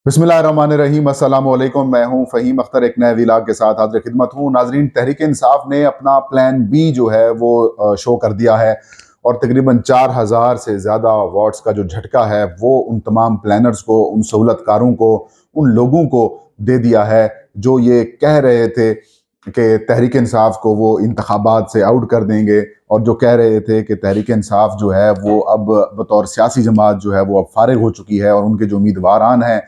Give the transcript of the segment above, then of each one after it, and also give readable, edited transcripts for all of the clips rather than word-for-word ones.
बिस्मिल्लाहिर्रहमानिर्रहीम, अस्सलाम वालेकुम। मैं हूं फ़हीम अख्तर, एक नए व्लॉग के साथ हाज़िर खिदमत हूं। नाज़रीन, तहरीक इंसाफ ने अपना प्लान बी जो है वो शो कर दिया है और तकरीबन 4000 से ज़्यादा अवार्ड्स का जो झटका है वो उन तमाम प्लानर्स को, उन सहूलतकारों को, उन लोगों को दे दिया है जो ये कह रहे थे कि तहरीक इंसाफ को वो इंतखाबात से आउट कर देंगे, और जो कह रहे थे कि तहरीक इंसाफ जो है वो अब बतौर सियासी जमात जो है वो अब फारिग हो चुकी है और उनके जो उम्मीदवारान हैं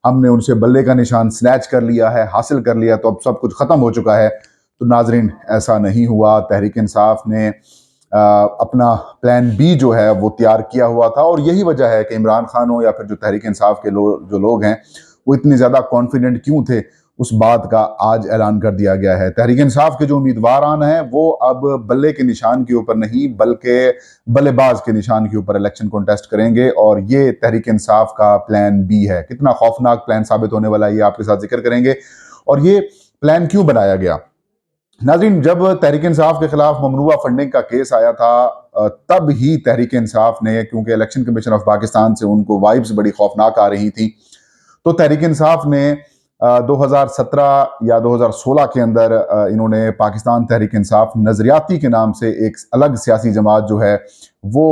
हमने उनसे बल्ले का निशान स्नैच कर लिया है, हासिल कर लिया, तो अब सब कुछ ख़त्म हो चुका है। तो नाजरीन, ऐसा नहीं हुआ। तहरीक इंसाफ ने अपना प्लान बी जो है वो तैयार किया हुआ था, और यही वजह है कि इमरान खान हो या फिर जो तहरीक इंसाफ के जो लोग हैं वो इतने ज़्यादा कॉन्फिडेंट क्यों थे, उस बात का आज ऐलान कर दिया गया है। तहरीक इंसाफ के जो उम्मीदवारान हैं वो अब बल्ले के निशान के ऊपर नहीं बल्कि बल्लेबाज के निशान के ऊपर इलेक्शन कॉन्टेस्ट करेंगे, और ये तहरीक इंसाफ का प्लान बी है। कितना खौफनाक प्लान साबित होने वाला है ये आपके साथ जिक्र करेंगे। और ये प्लान क्यों बनाया गया? नाज़रीन, जब तहरीक इंसाफ के खिलाफ ममनुआ फंडिंग का केस आया था तब ही तहरीक इंसाफ ने, क्योंकि इलेक्शन कमीशन ऑफ पाकिस्तान से उनको वाइब्स बड़ी खौफनाक आ रही थी, तो तहरीक इंसाफ ने 2017 या 2016 के अंदर इन्होंने पाकिस्तान तहरीक इंसाफ नजरियाती के नाम से एक अलग सियासी जमात जो है वो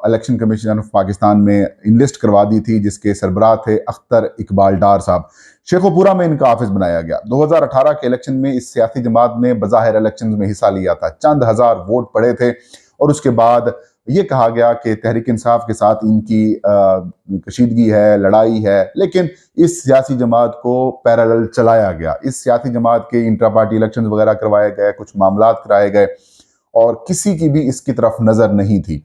इलेक्शन कमीशन ऑफ पाकिस्तान में इनलिस्ट करवा दी थी, जिसके सरबराह थे अख्तर इकबाल डार साहब। शेखोपुरा में इनका ऑफिस बनाया गया। 2018 के इलेक्शन में इस सियासी जमात ने बज़ाहिर इलेक्शन में हिस्सा लिया था, चंद हजार वोट पड़े थे, और उसके बाद ये कहा गया कि तहरीक इंसाफ के साथ इनकी कशीदगी है, लड़ाई है, लेकिन इस सियासी जमात को पैरेलल चलाया गया। इस सियासी जमात के इंट्रा पार्टी इलेक्शन वगैरह करवाए गए, कुछ मामलात कराए गए, और किसी की भी इसकी तरफ नजर नहीं थी,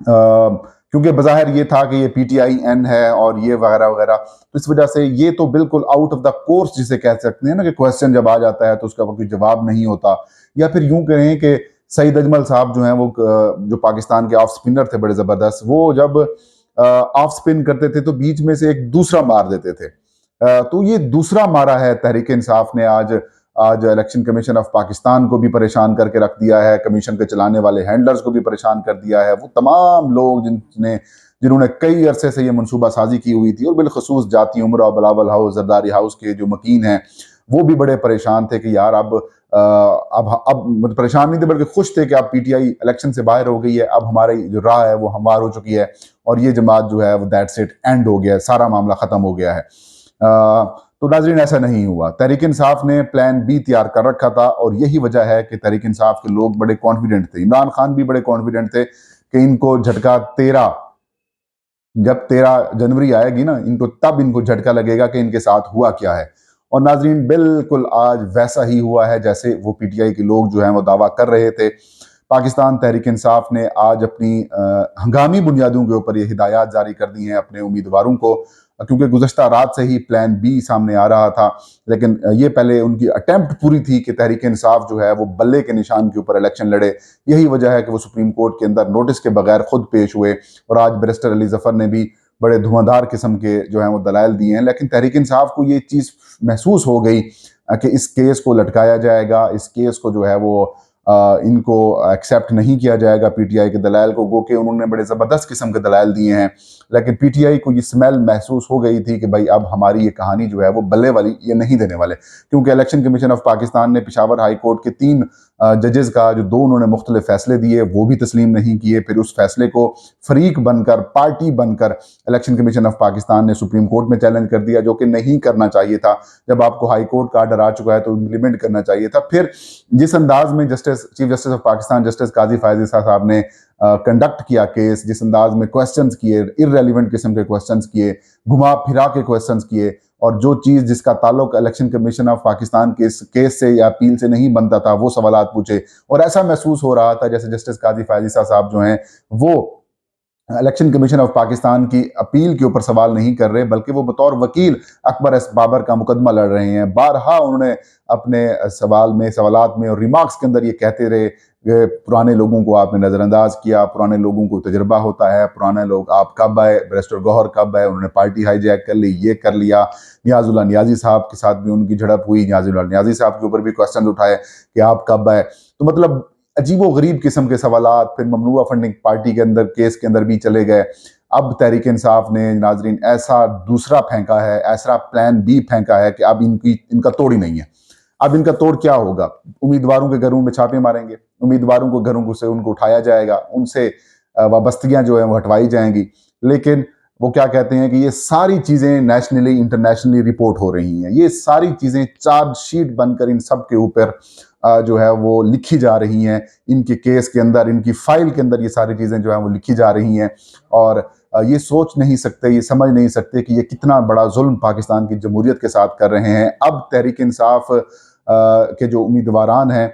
क्योंकि बज़ाहिर ये था कि ये PTIN है और ये वगैरह वगैरह। तो इस वजह से ये तो बिल्कुल आउट ऑफ द कोर्स जिसे कह सकते हैं ना, कि क्वेश्चन जब आ जाता है तो उसका कोई जवाब नहीं होता। या फिर यूं कहें कि सईद अजमल साहब जो हैं वो जो पाकिस्तान के ऑफ स्पिनर थे बड़े ज़बरदस्त, वो जब ऑफ स्पिन करते थे तो बीच में से एक दूसरा मार देते थे। तो ये दूसरा मारा है तहरीक इंसाफ ने आज आज इलेक्शन कमीशन ऑफ पाकिस्तान को भी परेशान करके रख दिया है, कमीशन के चलाने वाले हैंडलर्स को भी परेशान कर दिया है। वो तमाम लोग जिन्होंने कई अरसे से ये मनसूबा साजी की हुई थी, और बिलखसूस जाती उमरा, बिलावल हाउस, जरदारी हाउस के जो मकीन हैं वो भी बड़े परेशान थे कि यार अब परेशान नहीं थे बल्कि खुश थे कि अब PTI इलेक्शन से बाहर हो गई है, अब हमारी जो राह है वो हमवार हो चुकी है, और ये जमात जो है वो दैट्स इट, एंड हो गया है, सारा मामला खत्म हो गया है। तो नाजरीन, ऐसा नहीं हुआ। तहरीक इंसाफ ने प्लान बी तैयार कर रखा था, और यही वजह है कि तहरीक इंसाफ के लोग बड़े कॉन्फिडेंट थे। इमरान खान भी बड़े कॉन्फिडेंट थे कि इनको झटका 13, जब 13 जनवरी आएगी ना, तब इनको झटका लगेगा कि इनके साथ हुआ क्या है। और नाजरीन, बिल्कुल आज वैसा ही हुआ है जैसे वो PTI के लोग जो हैं वो दावा कर रहे थे। पाकिस्तान तहरीक इंसाफ ने आज अपनी हंगामी बुनियादों के ऊपर ये हिदायत जारी कर दी हैं अपने उम्मीदवारों को, क्योंकि गुज़श्ता रात से ही प्लान बी सामने आ रहा था, लेकिन ये पहले उनकी अटेम्प्ट पूरी थी कि तहरीक इंसाफ जो है वो बल्ले के निशान के ऊपर इलेक्शन लड़े। यही वजह है कि वो सुप्रीम कोर्ट के अंदर नोटिस के बगैर खुद पेश हुए, और आज बैरिस्टर अली जफर ने भी बड़े धुआंधार किस्म के जो हैं वो दलाइल दिए हैं। लेकिन तहरीक इंसाफ को ये चीज़ महसूस हो गई कि इस केस को लटकाया जाएगा, इस केस को जो है वो इनको एक्सेप्ट नहीं किया जाएगा PTI के दलाइल को, गो कि उन्होंने बड़े ज़बरदस्त किस्म के दलाइल दिए हैं। लेकिन PTI को ये स्मेल महसूस हो गई थी कि भाई अब हमारी ये कहानी जो है वो बल्ले वाली ये नहीं देने वाले, क्योंकि इलेक्शन कमीशन ऑफ पाकिस्तान ने पेशावर हाई कोर्ट के 3 जजेस का जो 2 उन्होंने मुख्तलिफ फैसले दिए वो भी तस्लीम नहीं किए। फिर उस फैसले को फरीक बनकर, पार्टी बनकर इलेक्शन कमीशन ऑफ पाकिस्तान ने सुप्रीम कोर्ट में चैलेंज कर दिया, जो कि नहीं करना चाहिए था। जब आपको हाई कोर्ट का आर्डर आ चुका है तो इम्प्लीमेंट करना चाहिए था। फिर जिस अंदाज में chief justice of Pakistan justice Qazi Faez साहब ने कंडक्ट किया केस, जिस अंदाज में क्वेश्चंस किए, इररेलेवेंट किस्म के क्वेश्चंस किए, घुमा फिरा के क्वेश्चंस किए, और जो चीज़ जिसका ताल्लुक इलेक्शन कमीशन ऑफ पाकिस्तान के केस से या अपील से नहीं बनता था वो सवालात पूछे, और ऐसा महसूस हो रहा था जैसे जस्टिस काजी फायजी साहब जो हैं वो इलेक्शन कमीशन ऑफ पाकिस्तान की अपील के ऊपर सवाल नहीं कर रहे, बल्कि वो बतौर वकील अकबर एस बाबर का मुकदमा लड़ रहे हैं। बारहा उन्होंने अपने सवालात में और रिमार्क्स के अंदर ये कहते रहे कि पुराने लोगों को आपने नज़रअंदाज किया, पुराने लोगों को तजुर्बा होता है, पुराने लोग आप कब आए, बैरिस्टर गौहर कब आए, उन्होंने पार्टी हाईजैक कर ली, ये कर लिया। नियाजुल्लाह नियाजी साहब के साथ भी उनकी झड़प हुई, नियाजुल्लाह नियाजी साहब के ऊपर भी क्वेश्चन उठाए कि आप कब आए। तो मतलब अजीबो गरीब किस्म के सवालात। फिर ममनुआ फंडिंग पार्टी के अंदर केस के अंदर भी चले गए। अब तहरीक इंसाफ ने नाजरीन ऐसा दूसरा फेंका है, ऐसा प्लान बी फेंका है कि अब इनका तोड़ ही नहीं है। अब इनका तोड़ क्या होगा? उम्मीदवारों के घरों में छापे मारेंगे, उम्मीदवारों को घरों से उनको उठाया जाएगा, उनसे वाबस्तगियां जो है वो हटवाई जाएंगी। लेकिन वो क्या कहते हैं कि ये सारी चीजें नेशनली इंटरनेशनली रिपोर्ट हो रही हैं, ये सारी चीजें चार्जशीट बनकर इन सब के ऊपर जो है वो लिखी जा रही हैं, इनके केस के अंदर, इनकी फाइल के अंदर ये सारी चीजें जो है वो लिखी जा रही हैं। और ये सोच नहीं सकते, ये समझ नहीं सकते कि ये कितना बड़ा जुल्म पाकिस्तान की जमहूरियत के साथ कर रहे हैं। अब तहरीक इंसाफ के जो उम्मीदवारान हैं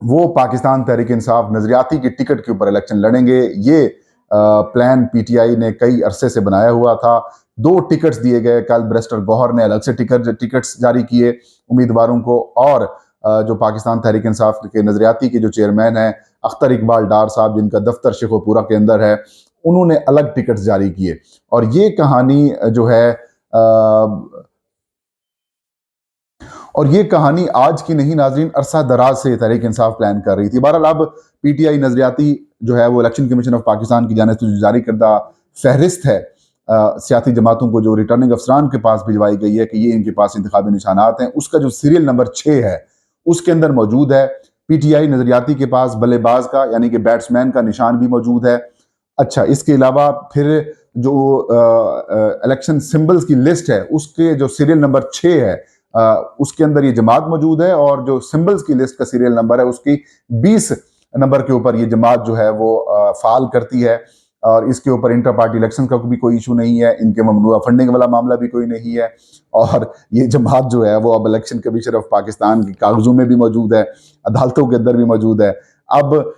वो पाकिस्तान तहरीक इंसाफ नजरियाती की टिकट के ऊपर इलेक्शन लड़ेंगे। ये प्लान पीटीआई ने कई अरसे से बनाया हुआ था। 2 टिकट्स दिए गए, कल बैरिस्टर गौहर ने अलग से टिकट्स जारी किए उम्मीदवारों को, और जो पाकिस्तान तहरीक इंसाफ के नजरियाती के जो चेयरमैन हैं अख्तर इकबाल डार साहब, जिनका दफ्तर शेखोपुरा के अंदर है, उन्होंने अलग टिकट्स जारी किए। और ये कहानी जो है और ये कहानी आज की नहीं नाजरीन, अरसा दराज से तहरीक इंसाफ प्लान कर रही थी। बहरहाल अब पीटीआई नजरियाती जो है वो इलेक्शन कमीशन ऑफ पाकिस्तान की जानिब से जो जारी करदा फहरिस्त है सियासी जमातों को जो रिटर्निंग अफसरान के पास भिजवाई गई है कि ये इनके पास इंतखाबी निशानात हैं, उसका जो सीरियल नंबर 6 है उसके अंदर मौजूद है पीटीआई नजरियाती के पास बल्लेबाज का यानी कि बैट्समैन का निशान भी मौजूद है। अच्छा, इसके अलावा फिर जो इलेक्शन सिंबल्स की लिस्ट है उसके जो सीरियल नंबर 6 है उसके अंदर ये जमात मौजूद है, और जो सिंबल्स की लिस्ट का सीरियल नंबर है उसकी 20 नंबर के ऊपर ये जमात जो है वो फाल करती है। और इसके ऊपर इंटर पार्टी इलेक्शन का भी कोई इशू नहीं है, इनके ममनुआ फंडिंग वाला मामला भी कोई नहीं है, और ये जमात जो है वो अब इलेक्शन कमीशन ऑफ पाकिस्तान के कागजों में भी मौजूद है, अदालतों के अंदर भी मौजूद है। अब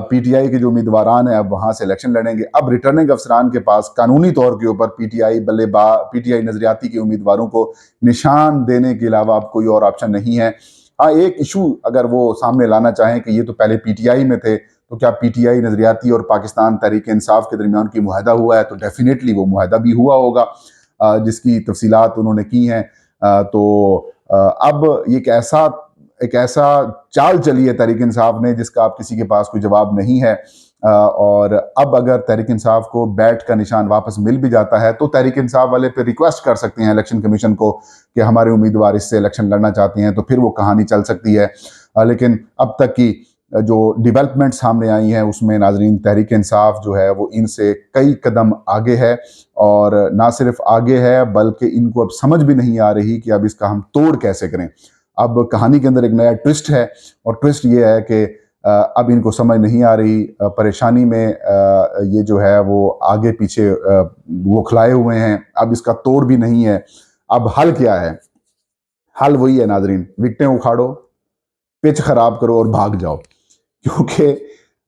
पीटीआई के जो उम्मीदवारान हैं अब वहां से इलेक्शन लड़ेंगे। अब रिटर्निंग अफसरान के पास कानूनी तौर के ऊपर पीटीआई नजरियाती के उम्मीदवारों को निशान देने के अलावा अब कोई और ऑप्शन नहीं है। हाँ, एक इशू अगर वो सामने लाना चाहें कि ये तो पहले पीटीआई में थे, तो क्या पीटीआई नजरियाती और पाकिस्तान तहरीक इंसाफ के दरमियान की मुआहदा हुआ है? तो डेफिनेटली वो मुआहदा भी हुआ होगा, जिसकी तफसीलात उन्होंने की हैं। तो अब एक ऐसा चाल चली है तहरीक इंसाफ ने जिसका अब किसी के पास कोई जवाब नहीं है। और अब अगर तहरीक इंसाफ को बैट का निशान वापस मिल भी जाता है तो तहरीक इंसाफ वाले फिर रिक्वेस्ट कर सकते हैं इलेक्शन कमीशन को कि हमारे उम्मीदवार इससे इलेक्शन लड़ना चाहते हैं, तो फिर वो कहानी चल सकती है। लेकिन अब तक की जो डेवलपमेंट सामने आई हैं उसमें नाजरीन तहरीक इंसाफ जो है वो इनसे कई कदम आगे है, और ना सिर्फ आगे है बल्कि इनको अब समझ भी नहीं आ रही कि अब इसका हम तोड़ कैसे करें। अब कहानी के अंदर एक नया ट्विस्ट है, और ट्विस्ट ये है कि अब इनको समझ नहीं आ रही, परेशानी में ये जो है वो आगे पीछे वो खिलाए हुए हैं, अब इसका तोड़ भी नहीं है। अब हल क्या है? हल वही है नाजरीन, विकेटें उखाड़ो, पिच खराब करो और भाग जाओ, क्योंकि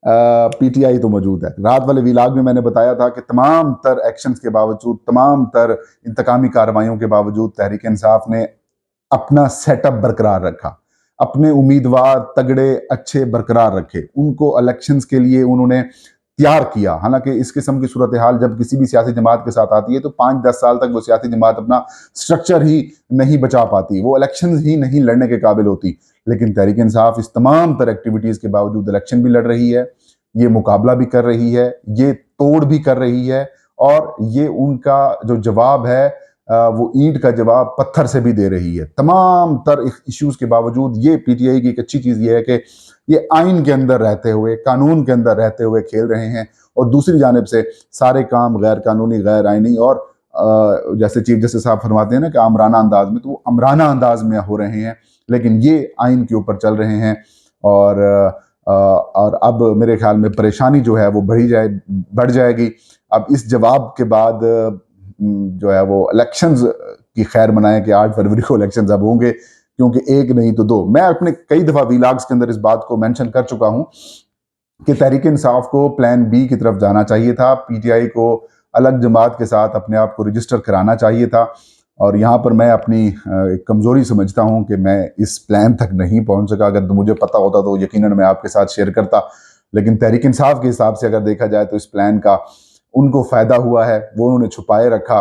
पीटीआई तो मौजूद है। रात वाले विलाग में मैंने बताया था कि तमाम तर एक्शंस के बावजूद, तमाम तर इंतकामी कार्रवाइयों के बावजूद तहरीक इंसाफ ने अपना सेटअप बरकरार रखा, अपने उम्मीदवार तगड़े अच्छे बरकरार रखे, उनको इलेक्शंस के लिए उन्होंने तैयार किया। हालांकि इस किस्म की सूरत हाल जब किसी भी सियासी जमात के साथ आती है तो 5-10 साल तक वो सियासी जमात अपना स्ट्रक्चर ही नहीं बचा पाती, वो इलेक्शन ही नहीं लड़ने के काबिल होती। लेकिन तहरीक इंसाफ इस तमाम तर एक्टिविटीज के बावजूद इलेक्शन भी लड़ रही है, ये मुकाबला भी कर रही है, ये तोड़ भी कर रही है, और ये उनका जो जवाब है वो ईंट का जवाब पत्थर से भी दे रही है। तमाम तर इश्यूज के बावजूद ये पीटीआई की एक अच्छी चीज ये है कि ये आइन के अंदर रहते हुए, कानून के अंदर रहते हुए खेल रहे हैं, और दूसरी जानिब से सारे काम गैर कानूनी, गैर आइनी और जैसे चीफ जस्टिस साहब फरमाते हैं ना कि आमराना अंदाज में, तो वो अमराना अंदाज में हो रहे हैं, लेकिन ये आइन के ऊपर चल रहे हैं। और अब मेरे ख्याल में परेशानी जो है वो बढ़ जाएगी। अब इस जवाब के बाद जो है वो इलेक्शंस की खैर मनाएं कि 8 फरवरी को इलेक्शंस अब होंगे, क्योंकि एक नहीं तो 2। मैं अपने कई दफा वीलॉग्स के अंदर इस बात को मेंशन कर चुका हूं कि तहरीक इंसाफ को प्लान बी की तरफ जाना चाहिए था, पीटीआई को अलग जमात के साथ अपने आप को रजिस्टर कराना चाहिए था। और यहाँ पर मैं अपनी कमजोरी समझता हूँ कि मैं इस प्लान तक नहीं पहुंच सका। अगर तो मुझे पता होता तो यकीनन मैं आपके साथ शेयर करता, लेकिन तहरीक इंसाफ के हिसाब से अगर देखा जाए तो इस प्लान का उनको फायदा हुआ है, वो उन्होंने छुपाए रखा,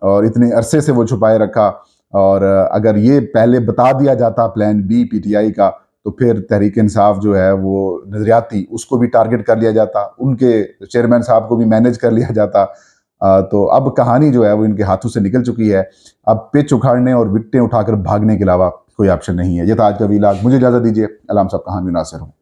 और इतने अरसे से वो छुपाए रखा। और अगर ये पहले बता दिया जाता प्लान बी पीटीआई का, तो फिर तहरीक इंसाफ जो है वो नजरियाती उसको भी टारगेट कर लिया जाता, उनके चेयरमैन साहब को भी मैनेज कर लिया जाता, तो अब कहानी जो है वो इनके हाथों से निकल चुकी है। अब पिच उखाड़ने और विकटें उठाकर भागने के अलावा कोई ऑप्शन नहीं है। ये था आज का वीलॉग। मुझे इजाज़त दीजिए। अलाम साहब, कहानी नासिर हूँ।